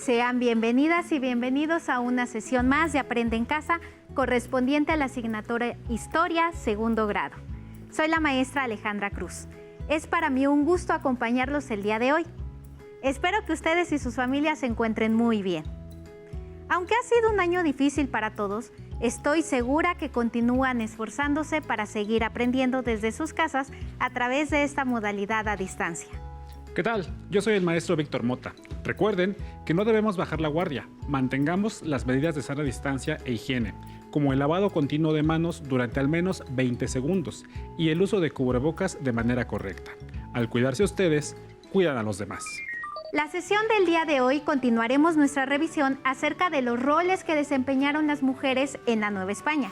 Sean bienvenidas y bienvenidos a una sesión más de Aprende en Casa, correspondiente a la asignatura Historia, segundo grado. Soy la maestra Alejandra Cruz. Es para mí un gusto acompañarlos el día de hoy. Espero que ustedes y sus familias se encuentren muy bien. Aunque ha sido un año difícil para todos, estoy segura que continúan esforzándose para seguir aprendiendo desde sus casas a través de esta modalidad a distancia. ¿Qué tal? Yo soy el maestro Víctor Mota. Recuerden que no debemos bajar la guardia. Mantengamos las medidas de sana distancia e higiene, como el lavado continuo de manos durante al menos 20 segundos y el uso de cubrebocas de manera correcta. Al cuidarse ustedes, cuidan a los demás. La sesión del día de hoy continuaremos nuestra revisión acerca de los roles que desempeñaron las mujeres en la Nueva España.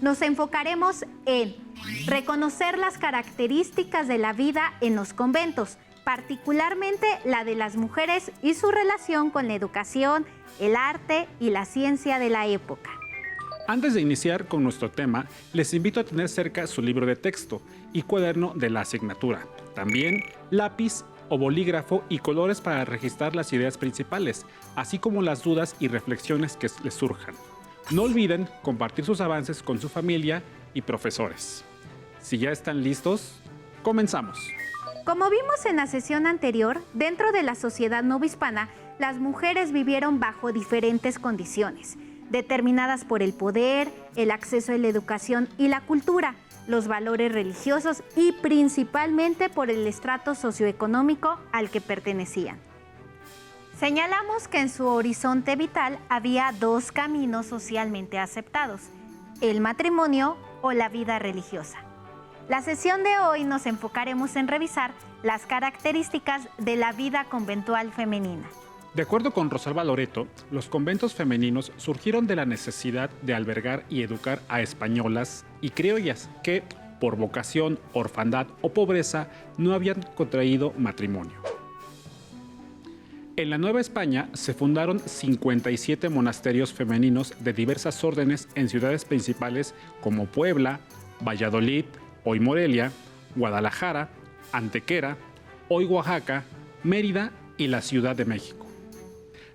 Nos enfocaremos en reconocer las características de la vida en los conventos, particularmente la de las mujeres y su relación con la educación, el arte y la ciencia de la época. Antes de iniciar con nuestro tema, les invito a tener cerca su libro de texto y cuaderno de la asignatura. También lápiz o bolígrafo y colores para registrar las ideas principales, así como las dudas y reflexiones que les surjan. No olviden compartir sus avances con su familia y profesores. Si ya están listos, comenzamos. Como vimos en la sesión anterior, dentro de la sociedad novohispana, las mujeres vivieron bajo diferentes condiciones, determinadas por el poder, el acceso a la educación y la cultura, los valores religiosos y principalmente por el estrato socioeconómico al que pertenecían. Señalamos que en su horizonte vital había dos caminos socialmente aceptados, el matrimonio o la vida religiosa. La sesión de hoy nos enfocaremos en revisar las características de la vida conventual femenina. De acuerdo con Rosalba Loreto, los conventos femeninos surgieron de la necesidad de albergar y educar a españolas y criollas que, por vocación, orfandad o pobreza, no habían contraído matrimonio. En la Nueva España se fundaron 57 monasterios femeninos de diversas órdenes en ciudades principales como Puebla, Valladolid, hoy Morelia, Guadalajara, Antequera, hoy Oaxaca, Mérida y la Ciudad de México.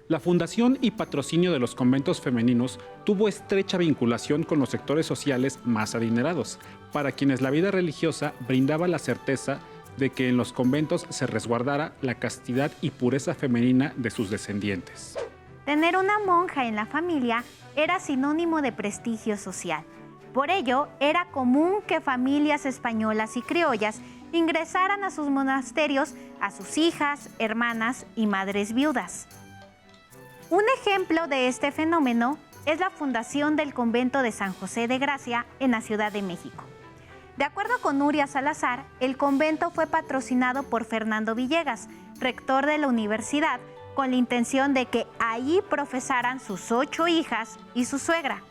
La fundación y patrocinio de los conventos femeninos tuvo estrecha vinculación con los sectores sociales más adinerados, para quienes la vida religiosa brindaba la certeza de que en los conventos se resguardara la castidad y pureza femenina de sus descendientes. Tener una monja en la familia era sinónimo de prestigio social. Por ello, era común que familias españolas y criollas ingresaran a sus monasterios a sus hijas, hermanas y madres viudas. Un ejemplo de este fenómeno es la fundación del convento de San José de Gracia en la Ciudad de México. De acuerdo con Nuria Salazar, el convento fue patrocinado por Fernando Villegas, rector de la universidad, con la intención de que allí profesaran sus 8 hijas y su suegra.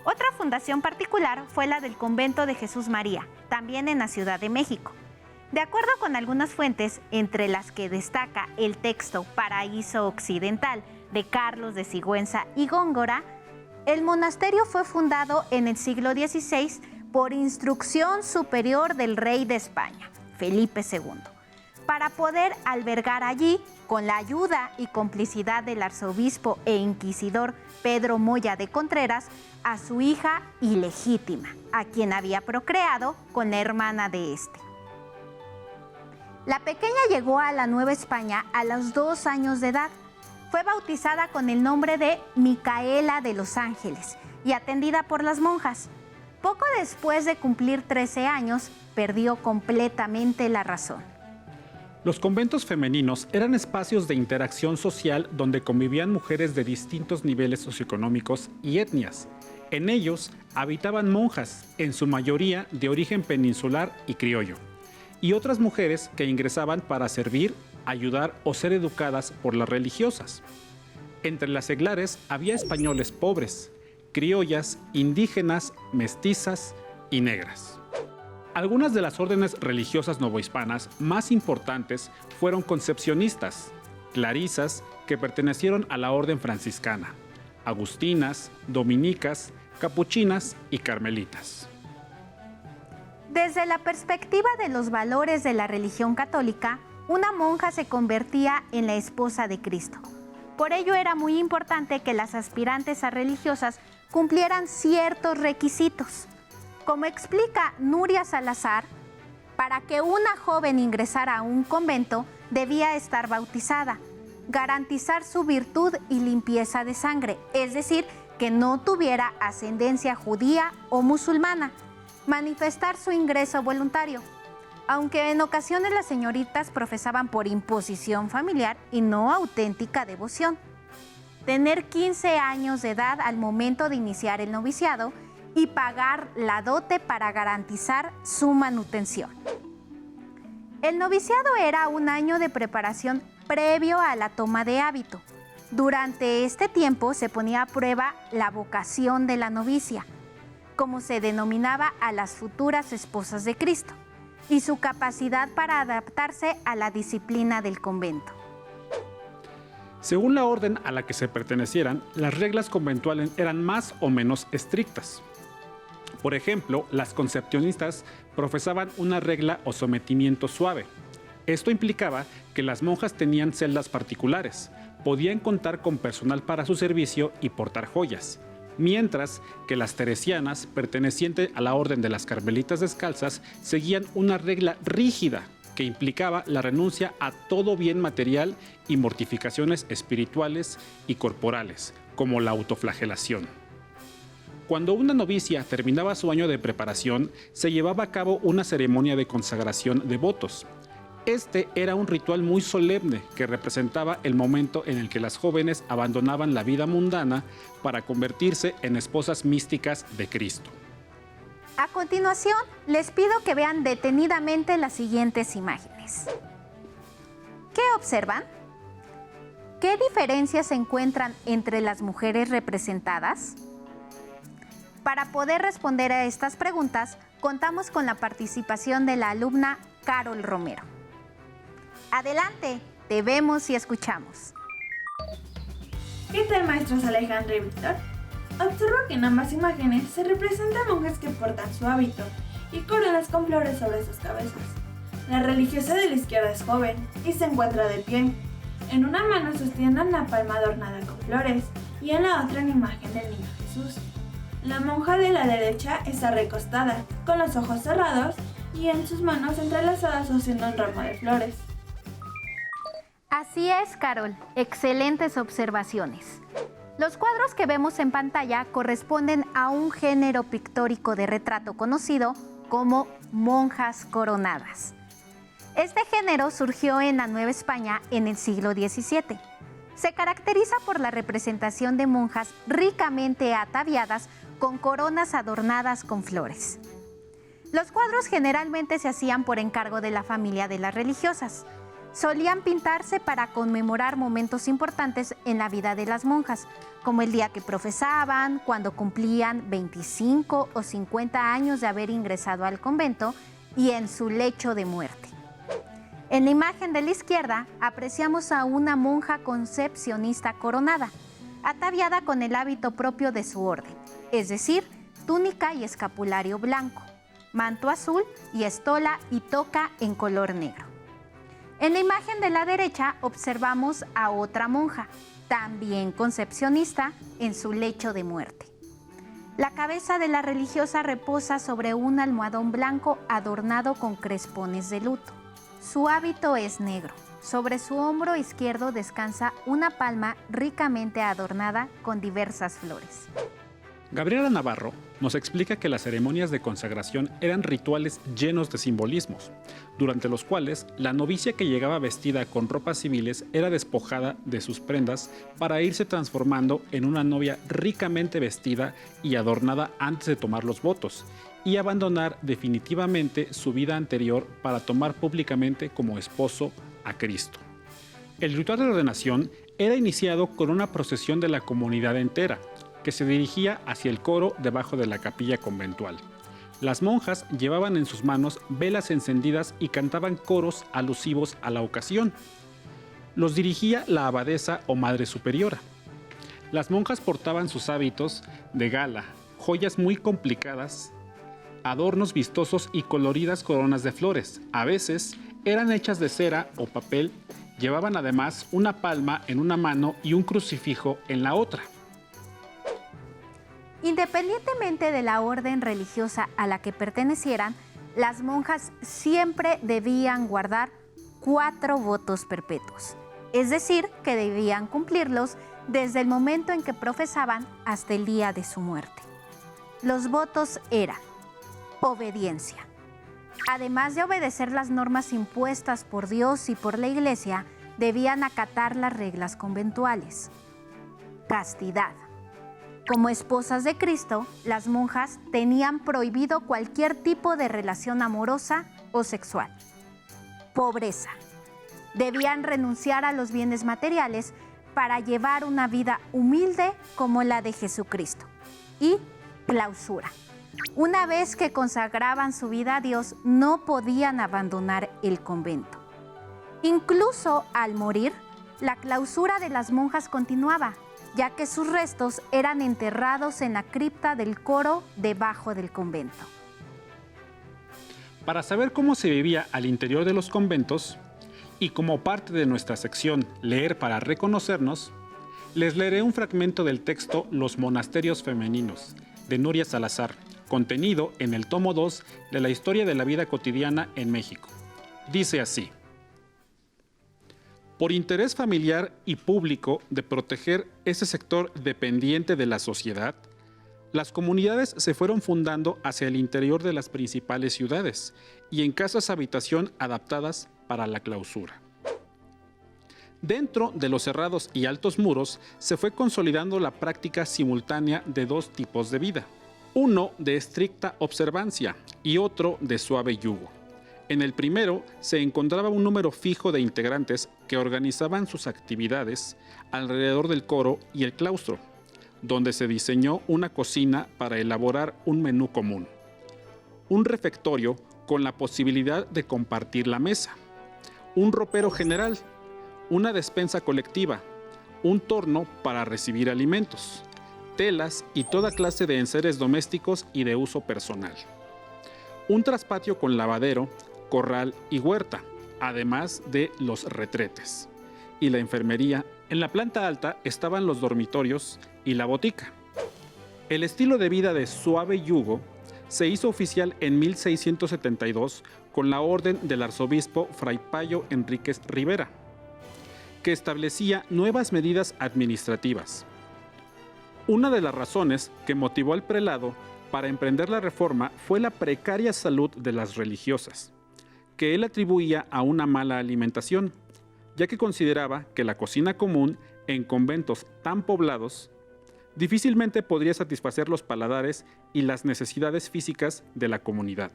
Otra fundación particular fue la del convento de Jesús María, también en la Ciudad de México. De acuerdo con algunas fuentes, entre las que destaca el texto Paraíso Occidental de Carlos de Sigüenza y Góngora, el monasterio fue fundado en el siglo XVI por instrucción superior del rey de España, Felipe II, para poder albergar allí, con la ayuda y complicidad del arzobispo e inquisidor Pedro Moya de Contreras, a su hija ilegítima, a quien había procreado con la hermana de este. La pequeña llegó a la Nueva España a los 2 años de edad. Fue bautizada con el nombre de Micaela de los Ángeles y atendida por las monjas. Poco después de cumplir 13 años, perdió completamente la razón. Los conventos femeninos eran espacios de interacción social donde convivían mujeres de distintos niveles socioeconómicos y etnias. En ellos habitaban monjas, en su mayoría de origen peninsular y criollo, y otras mujeres que ingresaban para servir, ayudar o ser educadas por las religiosas. Entre las seglares había españoles pobres, criollas, indígenas, mestizas y negras. Algunas de las órdenes religiosas novohispanas más importantes fueron concepcionistas, clarisas, que pertenecieron a la orden franciscana, agustinas, dominicas, capuchinas y carmelitas. Desde la perspectiva de los valores de la religión católica, una monja se convertía en la esposa de Cristo. Por ello era muy importante que las aspirantes a religiosas cumplieran ciertos requisitos. Como explica Nuria Salazar, para que una joven ingresara a un convento debía estar bautizada, garantizar su virtud y limpieza de sangre, es decir, que no tuviera ascendencia judía o musulmana, manifestar su ingreso voluntario, aunque en ocasiones las señoritas profesaban por imposición familiar y no auténtica devoción. Tener 15 años de edad al momento de iniciar el noviciado y pagar la dote para garantizar su manutención. El noviciado era un año de preparación previo a la toma de hábito. Durante este tiempo se ponía a prueba la vocación de la novicia, como se denominaba a las futuras esposas de Cristo, y su capacidad para adaptarse a la disciplina del convento. Según la orden a la que se pertenecieran, las reglas conventuales eran más o menos estrictas. Por ejemplo, las concepcionistas profesaban una regla o sometimiento suave. Esto implicaba que las monjas tenían celdas particulares, podían contar con personal para su servicio y portar joyas, mientras que las teresianas, pertenecientes a la orden de las carmelitas descalzas, seguían una regla rígida que implicaba la renuncia a todo bien material y mortificaciones espirituales y corporales, como la autoflagelación. Cuando una novicia terminaba su año de preparación, se llevaba a cabo una ceremonia de consagración de votos. Este era un ritual muy solemne que representaba el momento en el que las jóvenes abandonaban la vida mundana para convertirse en esposas místicas de Cristo. A continuación, les pido que vean detenidamente las siguientes imágenes. ¿Qué observan? ¿Qué diferencias se encuentran entre las mujeres representadas? Para poder responder a estas preguntas, contamos con la participación de la alumna Carol Romero. Adelante, te vemos y escuchamos. ¿Qué tal, maestros Alejandro y Víctor? Observo que en ambas imágenes se representan monjas que portan su hábito y coronas con flores sobre sus cabezas. La religiosa de la izquierda es joven y se encuentra de pie. En una mano sostiene una palma adornada con flores y en la otra una imagen del niño Jesús. La monja de la derecha está recostada, con los ojos cerrados y en sus manos entrelazadas sosteniendo un ramo de flores. Así es, Carol. Excelentes observaciones. Los cuadros que vemos en pantalla corresponden a un género pictórico de retrato conocido como monjas coronadas. Este género surgió en la Nueva España en el siglo XVII. Se caracteriza por la representación de monjas ricamente ataviadas con coronas adornadas con flores. Los cuadros generalmente se hacían por encargo de la familia de las religiosas. Solían pintarse para conmemorar momentos importantes en la vida de las monjas, como el día que profesaban, cuando cumplían 25 o 50 años de haber ingresado al convento y en su lecho de muerte. En la imagen de la izquierda apreciamos a una monja concepcionista coronada, ataviada con el hábito propio de su orden, es decir, túnica y escapulario blanco, manto azul y estola y toca en color negro. En la imagen de la derecha observamos a otra monja, también concepcionista, en su lecho de muerte. La cabeza de la religiosa reposa sobre un almohadón blanco adornado con crespones de luto. Su hábito es negro. Sobre su hombro izquierdo descansa una palma ricamente adornada con diversas flores. Gabriela Navarro nos explica que las ceremonias de consagración eran rituales llenos de simbolismos, durante los cuales la novicia que llegaba vestida con ropas civiles era despojada de sus prendas para irse transformando en una novia ricamente vestida y adornada antes de tomar los votos y abandonar definitivamente su vida anterior para tomar públicamente como esposo a Cristo. El ritual de ordenación era iniciado con una procesión de la comunidad entera, que se dirigía hacia el coro debajo de la capilla conventual. Las monjas llevaban en sus manos velas encendidas y cantaban coros alusivos a la ocasión. Los dirigía la abadesa o madre superiora. Las monjas portaban sus hábitos de gala, joyas muy complicadas, adornos vistosos y coloridas coronas de flores. A veces eran hechas de cera o papel Llevaban además una palma en una mano y un crucifijo en la otra. Independientemente de la orden religiosa a la que pertenecieran, las monjas siempre debían guardar 4 votos perpetuos, es decir, que debían cumplirlos desde el momento en que profesaban hasta el día de su muerte. Los votos eran obediencia. Además de obedecer las normas impuestas por Dios y por la Iglesia, debían acatar las reglas conventuales. Castidad. Como esposas de Cristo, las monjas tenían prohibido cualquier tipo de relación amorosa o sexual. Pobreza. Debían renunciar a los bienes materiales para llevar una vida humilde como la de Jesucristo. Y clausura. Una vez que consagraban su vida a Dios, no podían abandonar el convento. Incluso al morir, la clausura de las monjas continuaba, ya que sus restos eran enterrados en la cripta del coro debajo del convento. Para saber cómo se vivía al interior de los conventos, y como parte de nuestra sección Leer para reconocernos, les leeré un fragmento del texto Los monasterios femeninos, de Nuria Salazar, contenido en el tomo 2 de la Historia de la Vida Cotidiana en México. Dice así: por interés familiar y público de proteger ese sector dependiente de la sociedad, las comunidades se fueron fundando hacia el interior de las principales ciudades y en casas habitación adaptadas para la clausura. Dentro de los cerrados y altos muros se fue consolidando la práctica simultánea de 2 tipos de vida, uno de estricta observancia y otro de suave yugo. En el primero se encontraba un número fijo de integrantes que organizaban sus actividades alrededor del coro y el claustro, donde se diseñó una cocina para elaborar un menú común, un refectorio con la posibilidad de compartir la mesa, un ropero general, una despensa colectiva, un torno para recibir alimentos, telas y toda clase de enseres domésticos y de uso personal, un traspatio con lavadero, corral y huerta, además de los retretes, y la enfermería. En la planta alta estaban los dormitorios y la botica. El estilo de vida de suave yugo se hizo oficial en 1672 con la orden del arzobispo Fray Payo Enríquez Rivera, que establecía nuevas medidas administrativas. Una de las razones que motivó al prelado para emprender la reforma fue la precaria salud de las religiosas, que él atribuía a una mala alimentación, ya que consideraba que la cocina común en conventos tan poblados difícilmente podría satisfacer los paladares y las necesidades físicas de la comunidad.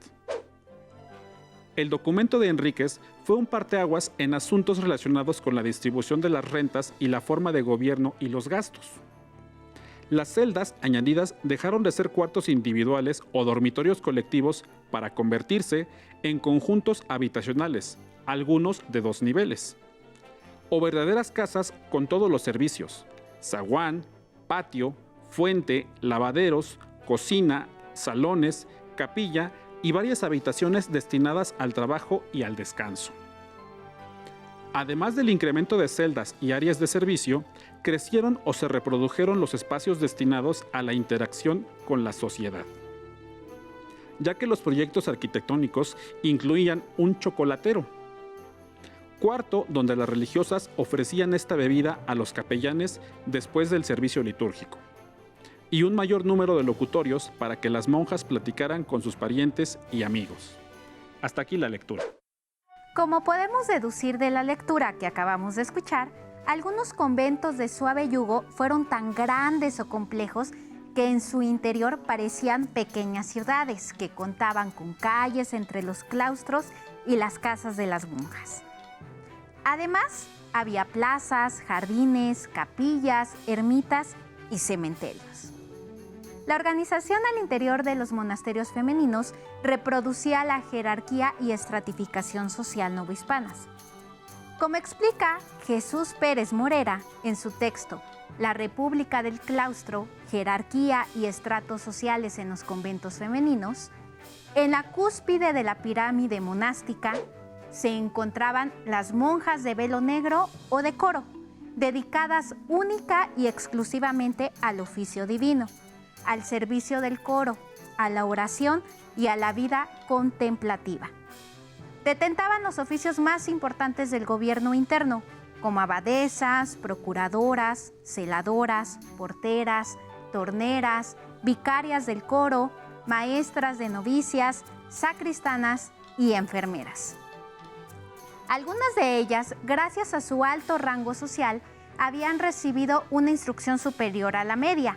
El documento de Enríquez fue un parteaguas en asuntos relacionados con la distribución de las rentas y la forma de gobierno y los gastos. Las celdas añadidas dejaron de ser cuartos individuales o dormitorios colectivos para convertirse en conjuntos habitacionales, algunos de 2 niveles, o verdaderas casas con todos los servicios: zaguán, patio, fuente, lavaderos, cocina, salones, capilla y varias habitaciones destinadas al trabajo y al descanso. Además del incremento de celdas y áreas de servicio, crecieron o se reprodujeron los espacios destinados a la interacción con la sociedad, ya que los proyectos arquitectónicos incluían un chocolatero, cuarto donde las religiosas ofrecían esta bebida a los capellanes después del servicio litúrgico, y un mayor número de locutorios para que las monjas platicaran con sus parientes y amigos. Hasta aquí la lectura. Como podemos deducir de la lectura que acabamos de escuchar, algunos conventos de suave yugo fueron tan grandes o complejos que en su interior parecían pequeñas ciudades que contaban con calles entre los claustros y las casas de las monjas. Además, había plazas, jardines, capillas, ermitas y cementerios. La organización al interior de los monasterios femeninos reproducía la jerarquía y estratificación social novohispanas. Como explica Jesús Pérez Morera en su texto La República del Claustro, jerarquía y estratos sociales en los conventos femeninos, en la cúspide de la pirámide monástica, se encontraban las monjas de velo negro o de coro, dedicadas única y exclusivamente al oficio divino, al servicio del coro, a la oración y a la vida contemplativa. Detentaban los oficios más importantes del gobierno interno, como abadesas, procuradoras, celadoras, porteras, torneras, vicarias del coro, maestras de novicias, sacristanas y enfermeras. Algunas de ellas, gracias a su alto rango social, habían recibido una instrucción superior a la media,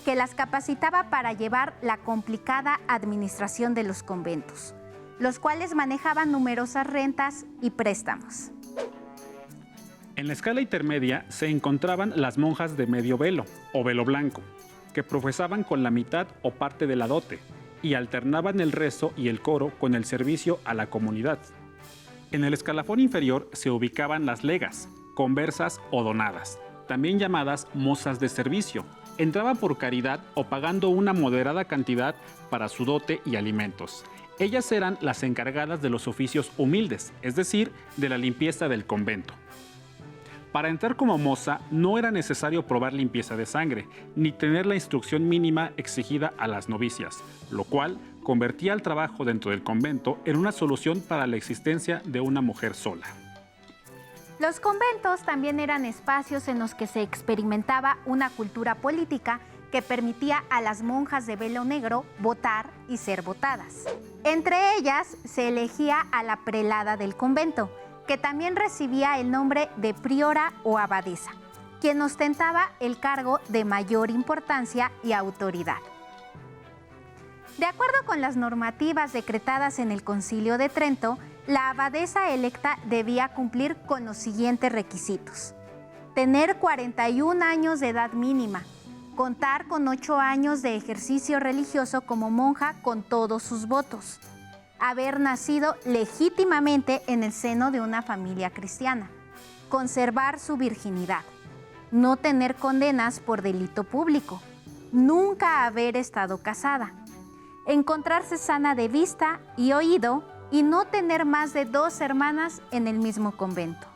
que las capacitaba para llevar la complicada administración de los conventos, los cuales manejaban numerosas rentas y préstamos. En la escala intermedia se encontraban las monjas de medio velo o velo blanco, que profesaban con la mitad o parte de la dote y alternaban el rezo y el coro con el servicio a la comunidad. En el escalafón inferior se ubicaban las legas, conversas o donadas, también llamadas mozas de servicio. Entraban por caridad o pagando una moderada cantidad para su dote y alimentos. Ellas eran las encargadas de los oficios humildes, es decir, de la limpieza del convento. Para entrar como moza no era necesario probar limpieza de sangre, ni tener la instrucción mínima exigida a las novicias, lo cual convertía el trabajo dentro del convento en una solución para la existencia de una mujer sola. Los conventos también eran espacios en los que se experimentaba una cultura política que permitía a las monjas de velo negro votar y ser votadas. Entre ellas se elegía a la prelada del convento, que también recibía el nombre de priora o abadesa, quien ostentaba el cargo de mayor importancia y autoridad. De acuerdo con las normativas decretadas en el Concilio de Trento, la abadesa electa debía cumplir con los siguientes requisitos: tener 41 años de edad mínima, contar con 8 años de ejercicio religioso como monja con todos sus votos, haber nacido legítimamente en el seno de una familia cristiana, conservar su virginidad, no tener condenas por delito público, nunca haber estado casada, encontrarse sana de vista y oído y no tener más de 2 hermanas en el mismo convento.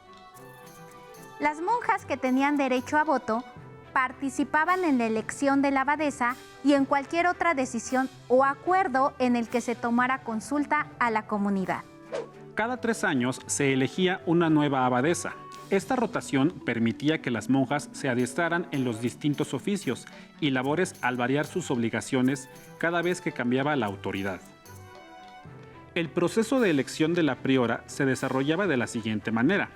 Las monjas que tenían derecho a voto participaban en la elección de la abadesa y en cualquier otra decisión o acuerdo en el que se tomara consulta a la comunidad. Cada 3 años se elegía una nueva abadesa. Esta rotación permitía que las monjas se adiestraran en los distintos oficios y labores al variar sus obligaciones cada vez que cambiaba la autoridad. El proceso de elección de la priora se desarrollaba de la siguiente manera.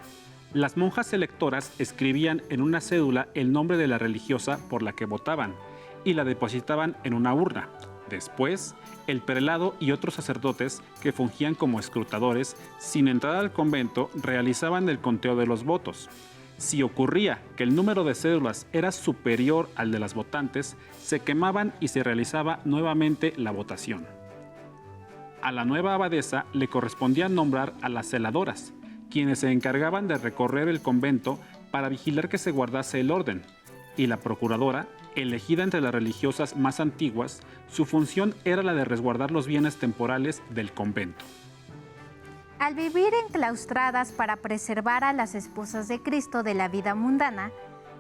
Las monjas electoras escribían en una cédula el nombre de la religiosa por la que votaban y la depositaban en una urna. Después, el prelado y otros sacerdotes que fungían como escrutadores, sin entrar al convento, realizaban el conteo de los votos. Si ocurría que el número de cédulas era superior al de las votantes, se quemaban y se realizaba nuevamente la votación. A la nueva abadesa le correspondía nombrar a las celadoras, quienes se encargaban de recorrer el convento para vigilar que se guardase el orden, y la procuradora, elegida entre las religiosas más antiguas, su función era la de resguardar los bienes temporales del convento. Al vivir enclaustradas para preservar a las esposas de Cristo de la vida mundana,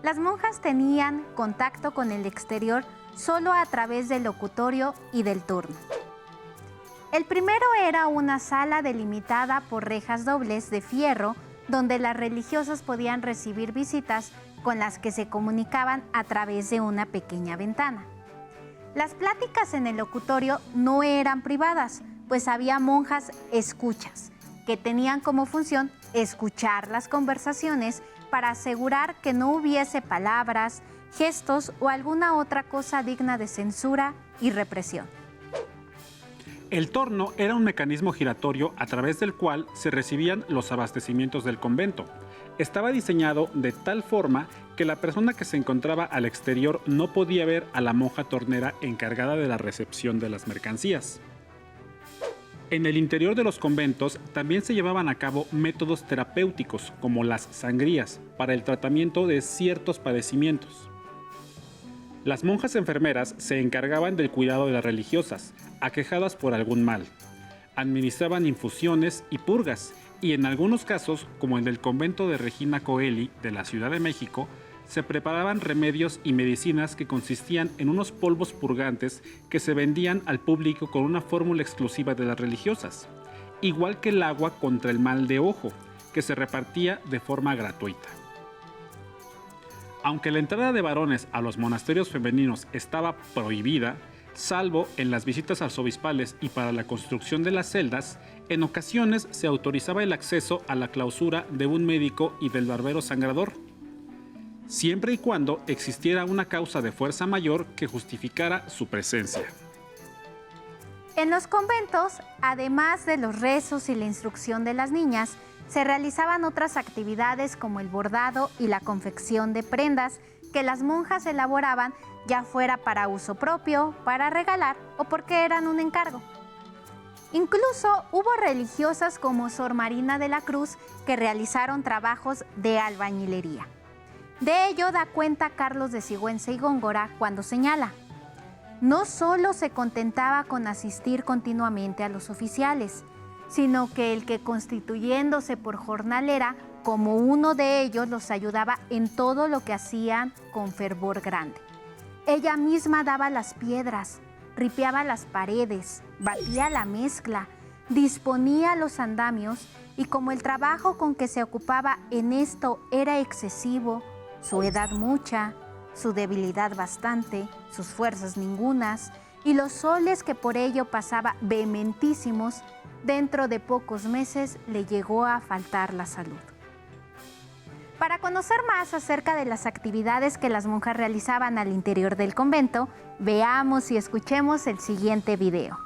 las monjas tenían contacto con el exterior solo a través del locutorio y del turno. El primero era una sala delimitada por rejas dobles de fierro donde las religiosas podían recibir visitas con las que se comunicaban a través de una pequeña ventana. Las pláticas en el locutorio no eran privadas, pues había monjas escuchas, que tenían como función escuchar las conversaciones para asegurar que no hubiese palabras, gestos o alguna otra cosa digna de censura y represión. El torno era un mecanismo giratorio a través del cual se recibían los abastecimientos del convento. Estaba diseñado de tal forma que la persona que se encontraba al exterior no podía ver a la monja tornera encargada de la recepción de las mercancías. En el interior de los conventos también se llevaban a cabo métodos terapéuticos como las sangrías para el tratamiento de ciertos padecimientos. Las monjas enfermeras se encargaban del cuidado de las religiosas, aquejadas por algún mal. Administraban infusiones y purgas y en algunos casos, como en el convento de Regina Coeli de la Ciudad de México, se preparaban remedios y medicinas que consistían en unos polvos purgantes que se vendían al público con una fórmula exclusiva de las religiosas, igual que el agua contra el mal de ojo, que se repartía de forma gratuita. Aunque la entrada de varones a los monasterios femeninos estaba prohibida, salvo en las visitas arzobispales y para la construcción de las celdas, en ocasiones se autorizaba el acceso a la clausura de un médico y del barbero sangrador, siempre y cuando existiera una causa de fuerza mayor que justificara su presencia. En los conventos, además de los rezos y la instrucción de las niñas, se realizaban otras actividades como el bordado y la confección de prendas que las monjas elaboraban, ya fuera para uso propio, para regalar o porque eran un encargo. Incluso hubo religiosas como Sor Marina de la Cruz que realizaron trabajos de albañilería. De ello da cuenta Carlos de Sigüenza y Góngora cuando señala: no solo se contentaba con asistir continuamente a los oficiales, sino que el que constituyéndose por jornalera, como uno de ellos, los ayudaba en todo lo que hacían con fervor grande. Ella misma daba las piedras, ripiaba las paredes, batía la mezcla, disponía los andamios, y como el trabajo con que se ocupaba en esto era excesivo, su edad mucha, su debilidad bastante, sus fuerzas ningunas, y los soles que por ello pasaba vehementísimos, dentro de pocos meses le llegó a faltar la salud. Para conocer más acerca de las actividades que las monjas realizaban al interior del convento, veamos y escuchemos el siguiente video.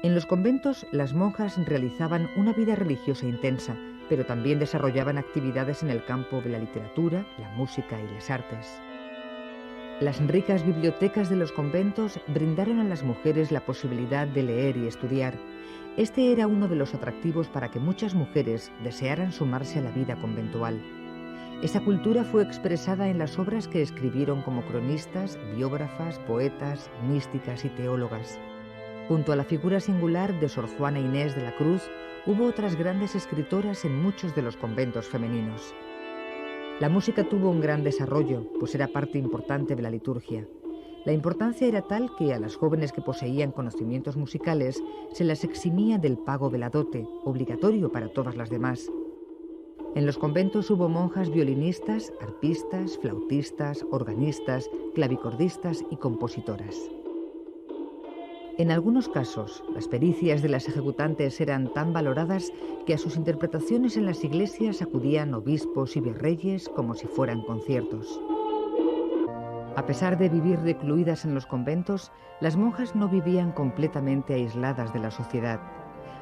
En los conventos, las monjas realizaban una vida religiosa intensa, pero también desarrollaban actividades en el campo de la literatura, la música y las artes. Las ricas bibliotecas de los conventos brindaron a las mujeres la posibilidad de leer y estudiar. Este era uno de los atractivos para que muchas mujeres desearan sumarse a la vida conventual. Esa cultura fue expresada en las obras que escribieron como cronistas, biógrafas, poetas, místicas y teólogas. Junto a la figura singular de Sor Juana Inés de la Cruz, hubo otras grandes escritoras en muchos de los conventos femeninos. La música tuvo un gran desarrollo, pues era parte importante de la liturgia. La importancia era tal que a las jóvenes que poseían conocimientos musicales se las eximía del pago de la dote, obligatorio para todas las demás. En los conventos hubo monjas violinistas, arpistas, flautistas, organistas, clavicordistas y compositoras. En algunos casos, las pericias de las ejecutantes eran tan valoradas que a sus interpretaciones en las iglesias acudían obispos y virreyes como si fueran conciertos. A pesar de vivir recluidas en los conventos, las monjas no vivían completamente aisladas de la sociedad.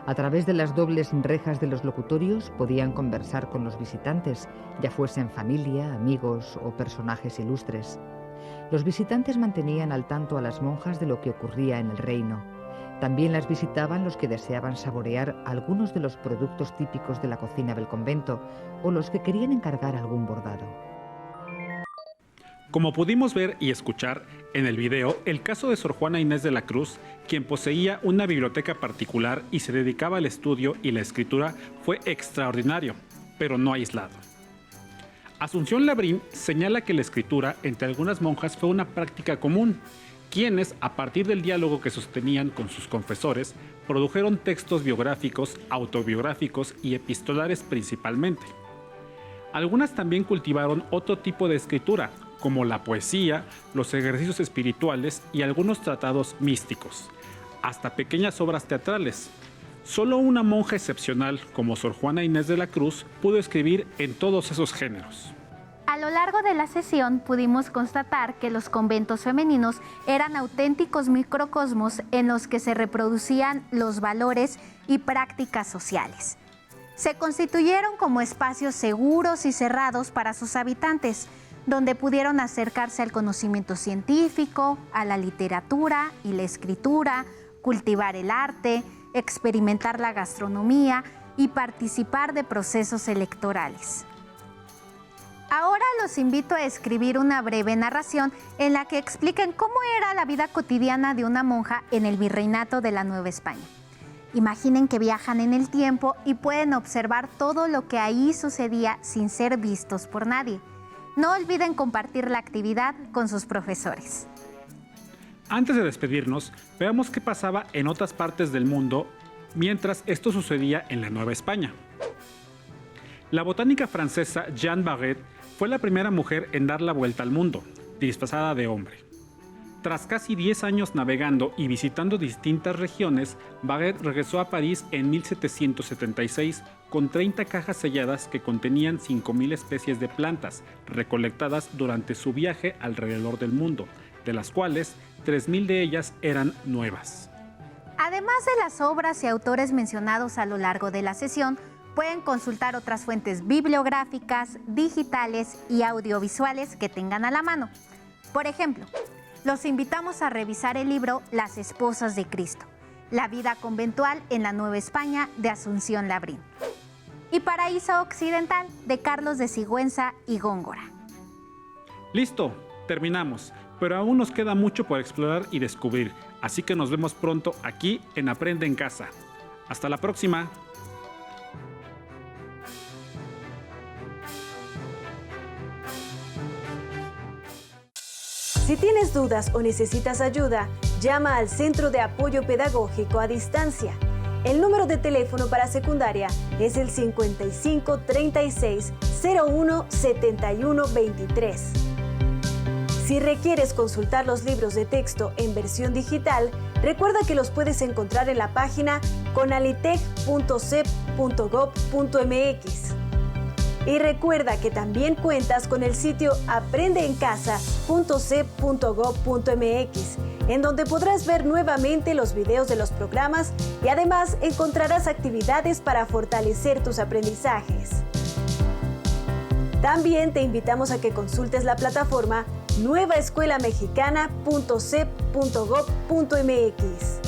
A través de las dobles rejas de los locutorios podían conversar con los visitantes, ya fuesen familia, amigos o personajes ilustres. Los visitantes mantenían al tanto a las monjas de lo que ocurría en el reino. También las visitaban los que deseaban saborear algunos de los productos típicos de la cocina del convento o los que querían encargar algún bordado. Como pudimos ver y escuchar en el video, el caso de Sor Juana Inés de la Cruz, quien poseía una biblioteca particular y se dedicaba al estudio y la escritura, fue extraordinario, pero no aislado. Asunción Labrín señala que la escritura entre algunas monjas fue una práctica común, quienes, a partir del diálogo que sostenían con sus confesores, produjeron textos biográficos, autobiográficos y epistolares principalmente. Algunas también cultivaron otro tipo de escritura, como la poesía, los ejercicios espirituales y algunos tratados místicos, hasta pequeñas obras teatrales. Solo una monja excepcional, como Sor Juana Inés de la Cruz, pudo escribir en todos esos géneros. A lo largo de la sesión pudimos constatar que los conventos femeninos eran auténticos microcosmos en los que se reproducían los valores y prácticas sociales. Se constituyeron como espacios seguros y cerrados para sus habitantes, donde pudieron acercarse al conocimiento científico, a la literatura y la escritura, cultivar el arte, experimentar la gastronomía y participar de procesos electorales. Ahora los invito a escribir una breve narración en la que expliquen cómo era la vida cotidiana de una monja en el virreinato de la Nueva España. Imaginen que viajan en el tiempo y pueden observar todo lo que ahí sucedía sin ser vistos por nadie. No olviden compartir la actividad con sus profesores. Antes de despedirnos, veamos qué pasaba en otras partes del mundo mientras esto sucedía en la Nueva España. La botánica francesa Jeanne Baguette fue la primera mujer en dar la vuelta al mundo, disfrazada de hombre. Tras casi 10 años navegando y visitando distintas regiones, Baguette regresó a París en 1776 con 30 cajas selladas que contenían 5,000 especies de plantas recolectadas durante su viaje alrededor del mundo, de las cuales 3,000 de ellas eran nuevas. Además de las obras y autores mencionados a lo largo de la sesión, pueden consultar otras fuentes bibliográficas, digitales y audiovisuales que tengan a la mano. Por ejemplo, los invitamos a revisar el libro Las Esposas de Cristo, la vida conventual en la Nueva España de Asunción Labrín, y Paraíso Occidental de Carlos de Sigüenza y Góngora. Listo, terminamos, pero aún nos queda mucho por explorar y descubrir, así que nos vemos pronto aquí en Aprende en Casa. Hasta la próxima. Si tienes dudas o necesitas ayuda, llama al Centro de Apoyo Pedagógico a Distancia. El número de teléfono para secundaria es el 55 36 01 71 23. Si requieres consultar los libros de texto en versión digital, recuerda que los puedes encontrar en la página conalitec.cep.gov.mx. Y recuerda que también cuentas con el sitio aprendeencasa.cep.gov.mx, en donde podrás ver nuevamente los videos de los programas y además encontrarás actividades para fortalecer tus aprendizajes. También te invitamos a que consultes la plataforma nuevaescuelamexicana.cep.gov.mx.